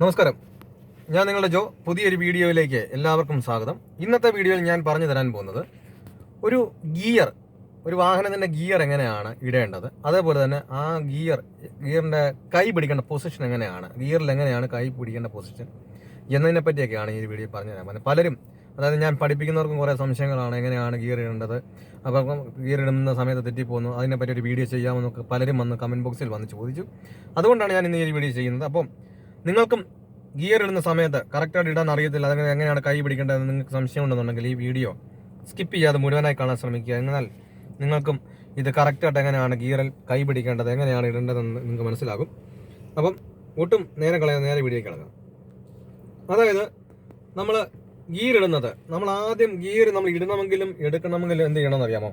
നമസ്കാരം, ഞാൻ നിങ്ങളുടെ ജോ. പുതിയൊരു വീഡിയോയിലേക്ക് എല്ലാവർക്കും സ്വാഗതം. ഇന്നത്തെ വീഡിയോയിൽ ഞാൻ പറഞ്ഞു തരാൻ പോകുന്നത് ഒരു വാഹനത്തിൻ്റെ ഗിയർ എങ്ങനെയാണ് ഇടേണ്ടത്, അതേപോലെ തന്നെ ആ ഗിയറിൻ്റെ കൈ പിടിക്കേണ്ട പൊസിഷൻ എങ്ങനെയാണ്, ഗിയറിൽ എങ്ങനെയാണ് കൈ പിടിക്കേണ്ട പൊസിഷൻ എന്നതിനെ പറ്റിയൊക്കെയാണ് ഈ വീഡിയോ പറഞ്ഞു തരാൻ പോകുന്നത്. പലരും, അതായത് ഞാൻ പഠിപ്പിക്കുന്നവർക്കും കുറേ സംശയങ്ങളാണ്, എങ്ങനെയാണ് ഗിയർ ഇടേണ്ടത്, അപ്പം ഗിയർ ഇടുന്ന സമയത്ത് തെറ്റിപ്പോകുന്നു, അതിനെപ്പറ്റി ഒരു വീഡിയോ ചെയ്യാമെന്നൊക്കെ പലരും വന്ന് കമൻറ്റ് ബോക്സിൽ വന്ന് ചോദിച്ചു. അതുകൊണ്ടാണ് ഞാൻ ഇന്ന് ഈ വീഡിയോ ചെയ്യുന്നത്. അപ്പം നിങ്ങൾക്കും ഗിയർ ഇടുന്ന സമയത്ത് കറക്റ്റായിട്ട് ഇടാൻ അറിയത്തില്ല, അതെങ്ങനെ എങ്ങനെയാണ് കൈ പിടിക്കേണ്ടതെന്ന് നിങ്ങൾക്ക് സംശയം ഉണ്ടെന്നുണ്ടെങ്കിൽ ഈ വീഡിയോ സ്കിപ്പ് ചെയ്യാതെ മുഴുവനായി കാണാൻ ശ്രമിക്കുക. എന്നാൽ നിങ്ങൾക്കും ഇത് കറക്റ്റായിട്ട് എങ്ങനെയാണ് ഗിയറിൽ കൈ പിടിക്കേണ്ടത്, എങ്ങനെയാണ് ഇടേണ്ടതെന്ന് നിങ്ങൾക്ക് മനസ്സിലാകും. അപ്പം ഒട്ടും നേരെ കളയാതെ നേരെ വീഡിയോ കിടക്കാം. അതായത് നമ്മൾ ഗിയർ ഇടുന്നത്, നമ്മൾ ആദ്യം ഗിയർ നമ്മൾ ഇടണമെങ്കിലും എടുക്കണമെങ്കിലും എന്ത് ചെയ്യണമെന്ന് അറിയാമോ?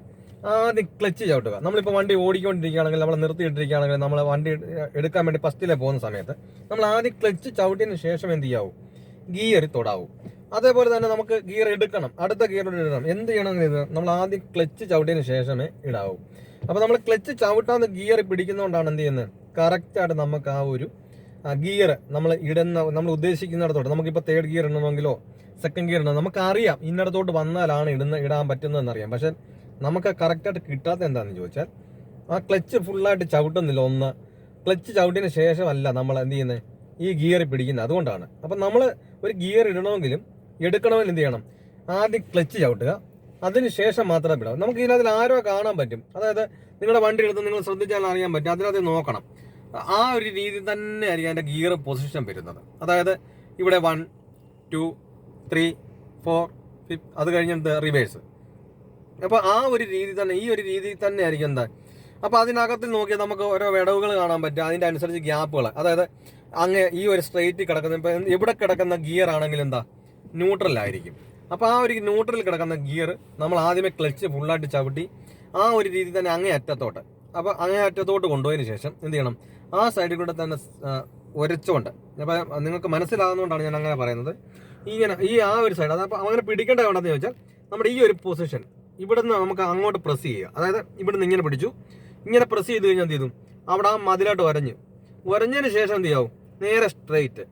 ആദ്യം ക്ലച്ച് ചവിട്ടുക. നമ്മളിപ്പോൾ വണ്ടി ഓടിക്കൊണ്ടിരിക്കുകയാണെങ്കിൽ, നമ്മൾ നിർത്തിയിട്ടിരിക്കുകയാണെങ്കിൽ, നമ്മൾ വണ്ടി എടുക്കാൻ വേണ്ടി ഫസ്റ്റിലെ പോകുന്ന സമയത്ത് നമ്മൾ ആദ്യം ക്ലച്ച് ചവിട്ടിന് ശേഷം എന്ത് ചെയ്യാവൂ? ഗിയറിൽ തൊടാവൂ. അതേപോലെ തന്നെ നമുക്ക് ഗിയർ എടുക്കണം, അടുത്ത ഗിയറിൽ ഇടണം. എന്ത് ചെയ്യണമെന്ന് നമ്മൾ ആദ്യം ക്ലച്ച് ചവിട്ടിന് ശേഷമേ ഇടാവൂ. അപ്പോൾ നമ്മൾ ക്ലച്ച് ചവിട്ടാന്ന് ഗിയർ പിടിക്കുന്നതുകൊണ്ടാണ് എന്ത് ചെയ്യുന്നത്, കറക്റ്റായിട്ട് നമുക്ക് ആ ഒരു ഗിയർ നമ്മൾ ഉദ്ദേശിക്കുന്നിടത്തോട്ട്, നമുക്കിപ്പോൾ തേർഡ് ഗിയർ ഇടണമെങ്കിലോ സെക്കൻഡ് ഗിയർ ഇടണം, നമുക്കറിയാം ഇന്നിടത്തോട്ട് വന്നാലാണ് ഇടാൻ പറ്റുന്നതെന്നറിയാം. പക്ഷെ നമുക്ക് കറക്റ്റായിട്ട് കിട്ടാത്ത എന്താണെന്ന് ചോദിച്ചാൽ, ആ ക്ലച്ച് ഫുള്ളായിട്ട് ചവിട്ടുന്നില്ല. ക്ലച്ച് ചവിട്ടിന് ശേഷമല്ല നമ്മൾ എന്ത് ചെയ്യുന്നത്, ഈ ഗിയറിൽ പിടിക്കുന്നത്. അതുകൊണ്ടാണ്. അപ്പം നമ്മൾ ഒരു ഗിയർ ഇടണമെങ്കിലും എടുക്കണമെങ്കിലും എന്ത് ചെയ്യണം, ആദ്യം ക്ലച്ച് ചവിട്ടുക, അതിന് ശേഷം മാത്രമേ വിടാം. നമുക്ക് ഇതിനകത്ത് ആരോ കാണാൻ പറ്റും. അതായത് നിങ്ങളുടെ വണ്ടി എടുത്ത് നിങ്ങൾ ശ്രദ്ധിച്ചാൽ അറിയാൻ പറ്റും, അതിനകത്ത് നോക്കണം. ആ ഒരു രീതി തന്നെ ആയിരിക്കും അതിൻ്റെ ഗിയർ പൊസിഷൻ വരുന്നത്. അതായത് ഇവിടെ 1, 2, 3, 4, 5, അത് കഴിഞ്ഞിട്ട് റിവേഴ്സ്. അപ്പോൾ ആ ഒരു രീതി തന്നെ, ഈ ഒരു രീതി തന്നെ ആയിരിക്കും എന്താ. അപ്പോൾ അതിനകത്ത് നോക്കിയാൽ നമുക്ക് ഓരോ വിടവുകൾ കാണാൻ പറ്റും, അതിൻ്റെ അനുസരിച്ച് ഗ്യാപ്പുകൾ. അതായത് ഈ ഒരു സ്ട്രെയിറ്റ് കിടക്കുന്ന, ഇപ്പം ഇവിടെ കിടക്കുന്ന ഗിയർ ആണെങ്കിൽ എന്താ, ന്യൂട്രലായിരിക്കും. അപ്പോൾ ആ ഒരു ന്യൂട്രൽ കിടക്കുന്ന ഗിയർ നമ്മൾ ആദ്യമേ ക്ലച്ച് ഫുള്ളായിട്ട് ചവിട്ടി ആ ഒരു രീതി തന്നെ അങ്ങേ അറ്റത്തോട്ട്, അപ്പോൾ അങ്ങേ അറ്റത്തോട്ട് കൊണ്ടുപോയതിന് ശേഷം എന്ത് ചെയ്യണം, ആ സൈഡിൽ കൂടെ തന്നെ ഉരച്ചുകൊണ്ട്, അപ്പോൾ നിങ്ങൾക്ക് മനസ്സിലാകുന്നതുകൊണ്ടാണ് ഞാൻ അങ്ങനെ പറയുന്നത്. ഇങ്ങനെ ആ ഒരു സൈഡ്, അതപ്പോൾ അങ്ങനെ പിടിക്കേണ്ട വേണ്ടെന്ന് ചോദിച്ചാൽ, നമ്മുടെ ഈ ഒരു പൊസിഷൻ ഇവിടെ നിന്ന് നമുക്ക് അങ്ങോട്ട് പ്രസ് ചെയ്യുക. അതായത് ഇവിടുന്ന് ഇങ്ങനെ പിടിച്ചു, ഇങ്ങനെ പ്രസ് ചെയ്ത് കഴിഞ്ഞാൽ എന്ത് ചെയ്തു, അവിടെ ആ മതിലോട്ട് ഉരഞ്ഞതിന് ശേഷം എന്ത് ചെയ്യാവും, നേരെ സ്ട്രെയിറ്റ്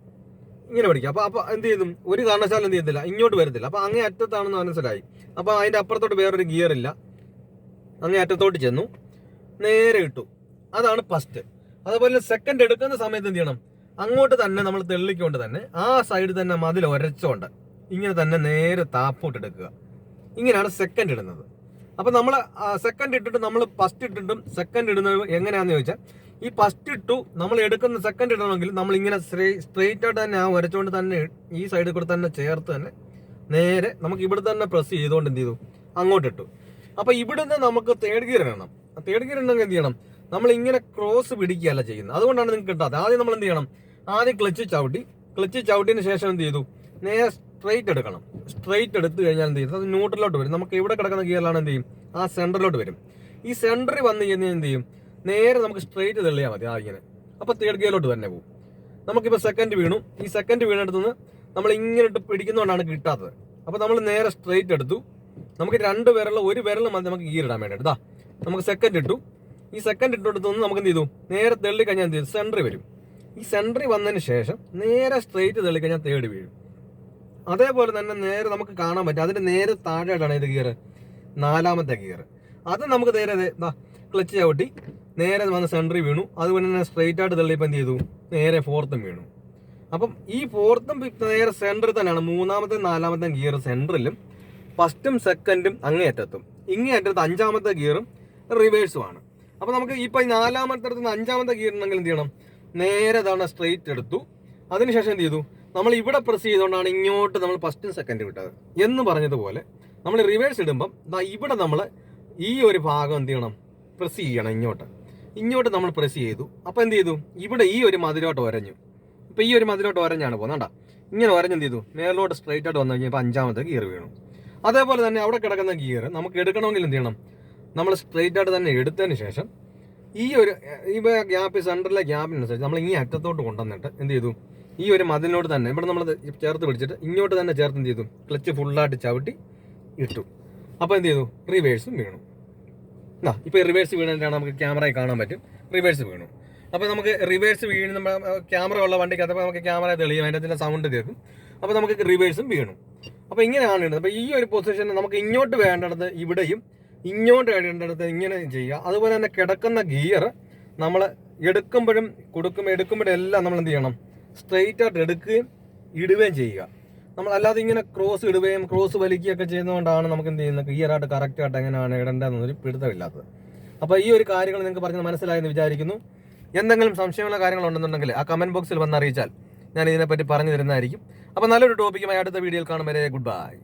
ഇങ്ങനെ പിടിക്കുക. അപ്പോൾ എന്ത് ചെയ്തു, ഒരു കാരണവശാലും എന്ത് ചെയ്യത്തില്ല, ഇങ്ങോട്ട് വരത്തില്ല. അപ്പോൾ അങ്ങേ അറ്റത്താണെന്ന് മനസ്സിലായി. അപ്പോൾ അതിൻ്റെ അപ്പുറത്തോട്ട് വേറൊരു ഗിയർ ഇല്ല, അങ്ങേ അറ്റത്തോട്ട് ചെന്നു, നേരെ ഇട്ടു. അതാണ് ഫസ്റ്റ്. അതുപോലെ സെക്കൻഡ് എടുക്കുന്ന സമയത്ത് എന്ത് ചെയ്യണം, അങ്ങോട്ട് തന്നെ നമ്മൾ തെള്ളിക്കൊണ്ട് തന്നെ ആ സൈഡ് തന്നെ മതിൽ ഉരച്ചുകൊണ്ട് ഇങ്ങനെ തന്നെ നേരെ താപ്പോട്ട് എടുക്കുക. ഇങ്ങനെയാണ് സെക്കൻഡ് ഇടുന്നത്. അപ്പം നമ്മൾ സെക്കൻഡ് ഇട്ടിട്ട് നമ്മൾ ഫസ്റ്റ് ഇട്ടിട്ടും സെക്കൻഡ് ഇടുന്നത് എങ്ങനെയാണെന്ന് ചോദിച്ചാൽ, ഈ ഫസ്റ്റ് ഇട്ടു നമ്മൾ എടുക്കുന്ന സെക്കൻഡ് ഇടണമെങ്കിൽ നമ്മൾ ഇങ്ങനെ സ്ട്രെയിറ്റ് ആയിട്ട് തന്നെ ആ ഉരച്ചുകൊണ്ട് തന്നെ ഈ സൈഡിൽ കൂടെ തന്നെ ചേർത്ത് തന്നെ നേരെ നമുക്ക് ഇവിടെ തന്നെ പ്രസ് ചെയ്തുകൊണ്ട് എന്ത് ചെയ്തു, അങ്ങോട്ട് ഇട്ടു. അപ്പോൾ ഇവിടുന്ന് നമുക്ക് തേർഡ് ഗിയർ ഇടണം. തേർഡ് ഗിയർ ഉണ്ടെങ്കിൽ എന്ത് ചെയ്യണം, നമ്മൾ ഇങ്ങനെ ക്രോസ് പിടിക്കുകയല്ല ചെയ്യുന്നത്. അതുകൊണ്ടാണ് നിങ്ങൾക്ക് കിട്ടാത്തത്. ആദ്യം നമ്മൾ എന്ത് ചെയ്യണം, ആദ്യം ക്ലച്ച് ചവിട്ടിന് ശേഷം എന്ത് ചെയ്തു, നേരെ സ്ട്രെയിറ്റ് എടുക്കണം. സ്ട്രെയിറ്റ് എടുത്തു കഴിഞ്ഞാൽ എന്ത് ചെയ്യും, അത് ന്യൂട്രലിലോട്ട് വരും. നമുക്ക് ഇവിടെ കിടക്കുന്ന ഗിയറിലാണ് എന്ത് ചെയ്യും, ആ സെൻറ്ററിലോട്ട് വരും. ഈ സെൻറ്ററിൽ വന്ന് കഴിഞ്ഞാൽ എന്ത് ചെയ്യും, നേരെ നമുക്ക് സ്ട്രെയിറ്റ് തെള്ളിയാൽ മതി ഇങ്ങനെ. അപ്പോൾ തേർഡ് ഗിയറിലോട്ട് തന്നെ പോകും. നമുക്കിപ്പോൾ സെക്കൻഡ് വീണു, ഈ സെക്കൻഡ് വീണെടുത്തുനിന്ന് നമ്മൾ ഇങ്ങനെ ഇട്ട് പിടിക്കുന്നതുകൊണ്ടാണ് കിട്ടാത്തത്. അപ്പോൾ നമ്മൾ നേരെ സ്ട്രെയിറ്റ് എടുത്തു. നമുക്ക് ഒരു വിരൽ മതി നമുക്ക് ഗിയർ ഇടാൻ വേണ്ടിയിട്ട്. ഇതാ നമുക്ക് സെക്കൻഡ് ഇട്ടു. ഈ സെക്കൻഡ് ഇട്ടെടുത്തുനിന്ന് നമുക്ക് എന്ത് ചെയ്തു, നേരെ തെള്ളി കഴിഞ്ഞാൽ എന്ത് ചെയ്യും, സെൻറ്ററിൽ വരും. ഈ സെൻറ്ററിൽ വന്നതിന് ശേഷം നേരെ സ്ട്രെയിറ്റ് തെള്ളി കഴിഞ്ഞാൽ തേർഡ് വീഴും. അതേപോലെ തന്നെ നേരെ നമുക്ക് കാണാൻ പറ്റും, അതിൻ്റെ നേരെ താഴെയായിട്ടാണ് ഇത് ഗിയർ, 4ാമത്തെ ഗിയർ. അത് നമുക്ക് നേരെ ക്ലച്ച് ചവിട്ടി നേരെ വന്ന് സെൻറ്ററിൽ വീണു. അതുപോലെ തന്നെ സ്ട്രെയിറ്റ് ആയിട്ട് തള്ളിയപ്പോൾ എന്ത് ചെയ്തു, നേരെ 4ും വീണു. അപ്പം ഈ 4ും നേരെ സെൻറ്ററിൽ തന്നെയാണ്. 3ാമത്തെ 4ാമത്തെ ഗിയർ സെൻറ്ററിലും, ഫസ്റ്റും സെക്കൻഡും അങ്ങേയറ്റത്തും. ഇങ്ങേയറ്റത്ത് 5ാമത്തെ ഗിയറും റിവേഴ്സുമാണ്. അപ്പോൾ നമുക്ക് ഇപ്പോൾ ഈ 4ാമത്തെ അടുത്ത് 5ാമത്തെ ഗിയർ ഉണ്ടെങ്കിൽ എന്ത് ചെയ്യണം, നേരെ തവണ സ്ട്രെയിറ്റ് എടുത്തു. അതിനുശേഷം എന്ത് ചെയ്തു, നമ്മൾ ഇവിടെ പ്രസ് ചെയ്തുകൊണ്ടാണ് ഇങ്ങോട്ട് നമ്മൾ ഫസ്റ്റും സെക്കൻഡും വിട്ടത് എന്ന് പറഞ്ഞതുപോലെ, നമ്മൾ റിവേഴ്സ് ഇടുമ്പം ഇവിടെ നമ്മൾ ഈ ഒരു ഭാഗം എന്ത് ചെയ്യണം, പ്രസ് ചെയ്യണം. ഇങ്ങോട്ട് നമ്മൾ പ്രസ് ചെയ്തു. അപ്പോൾ എന്ത് ചെയ്തു, ഇവിടെ ഈ ഒരു മതിലോട്ട് ഉരഞ്ഞു. ഇപ്പോൾ ഈ ഒരു മതിലോട്ട് ഉരഞ്ഞാണ് പോകുന്നത്. ഇങ്ങനെ ഉരഞ്ഞ് എന്ത് ചെയ്തു, മേലോട്ട് സ്ട്രെയിറ്റ് ആയിട്ട് വന്നു കഴിഞ്ഞപ്പോൾ 5ാമത്തെ ഗിയർ വീണു. അതേപോലെ തന്നെ അവിടെ കിടക്കുന്ന ഗിയർ നമുക്ക് എടുക്കണമെങ്കിൽ എന്ത് ചെയ്യണം, നമ്മൾ സ്ട്രെയിറ്റ് ആയിട്ട് തന്നെ എടുത്തതിന് ശേഷം ഈ ഗ്യാപ്പ്, സെൻറ്ററിലെ ഗ്യാപ്പിനനുസരിച്ച് നമ്മൾ ഈ അറ്റത്തോട്ട് കൊണ്ടുവന്നിട്ട് എന്ത് ചെയ്തു, ഈ ഒരു മതിലിനോട് തന്നെ ഇവിടെ നമ്മൾ ചേർത്ത് പിടിച്ചിട്ട് ഇങ്ങോട്ട് തന്നെ ചേർത്ത് എന്ത് ചെയ്തു, ക്ലച്ച് ഫുള്ളായിട്ട് ചവിട്ടി ഇട്ടു. അപ്പോൾ എന്ത് ചെയ്തു, റിവേഴ്സും വീണു. ഇപ്പോൾ റിവേഴ്സ് വീണിട്ടാണ് നമുക്ക് ക്യാമറയിൽ കാണാൻ പറ്റും, റിവേഴ്സ് വീണു. അപ്പോൾ നമുക്ക് റിവേഴ്സ് വീഴുന്ന ക്യാമറ ഉള്ള വണ്ടിക്കകത്ത് അപ്പോൾ നമുക്ക് ക്യാമറ തെളിയും, അതിൻ്റെ സൗണ്ട് കേൾക്കും. അപ്പോൾ നമുക്ക് റിവേഴ്സും വീണു. അപ്പോൾ ഇങ്ങനെയാണ് ഇടുന്നത്. അപ്പോൾ ഈ ഒരു പൊസിഷൻ നമുക്ക് ഇങ്ങോട്ട് വേണ്ടത് ഇവിടെയും ഇങ്ങോട്ട് വേണ്ടത് ഇങ്ങനെ ചെയ്യുക. അതുപോലെ തന്നെ കിടക്കുന്ന ഗിയർ നമ്മൾ എടുക്കുമ്പോഴും എടുക്കുമ്പോഴും എല്ലാം നമ്മൾ എന്ത് ചെയ്യണം, സ്ട്രെയിറ്റ് ആയിട്ട് എടുക്കുകയും ഇടുകയും ചെയ്യുക. നമ്മൾ അല്ലാതെ ഇങ്ങനെ ക്രോസ് ഇടുകയും ക്രോസ് വലിക്കുകയൊക്കെ ചെയ്യുന്നതുകൊണ്ടാണ് നമുക്ക് എന്ത് ചെയ്യുന്നത്, ഗിയറായിട്ട് കറക്റ്റായിട്ട് എങ്ങനെയാണ് ഇടേണ്ടതെന്നൊരു പിടുത്തമില്ലാത്തത്. അപ്പോൾ ഈ ഒരു കാര്യങ്ങൾ നിങ്ങൾക്ക് പറഞ്ഞ് മനസ്സിലായെന്ന് വിചാരിക്കുന്നു. എന്തെങ്കിലും സംശയമുള്ള കാര്യങ്ങളുണ്ടെന്നുണ്ടെങ്കിൽ ആ കമൻറ്റ് ബോക്സിൽ വന്ന് അറിയിച്ചാൽ ഞാൻ ഇതിനെപ്പറ്റി പറഞ്ഞു തരുന്നതായിരിക്കും. അപ്പോൾ നല്ലൊരു ടോപ്പിക്കുമായി അടുത്ത വീഡിയോയിൽ കാണും വരെ ഗുഡ് ബൈ.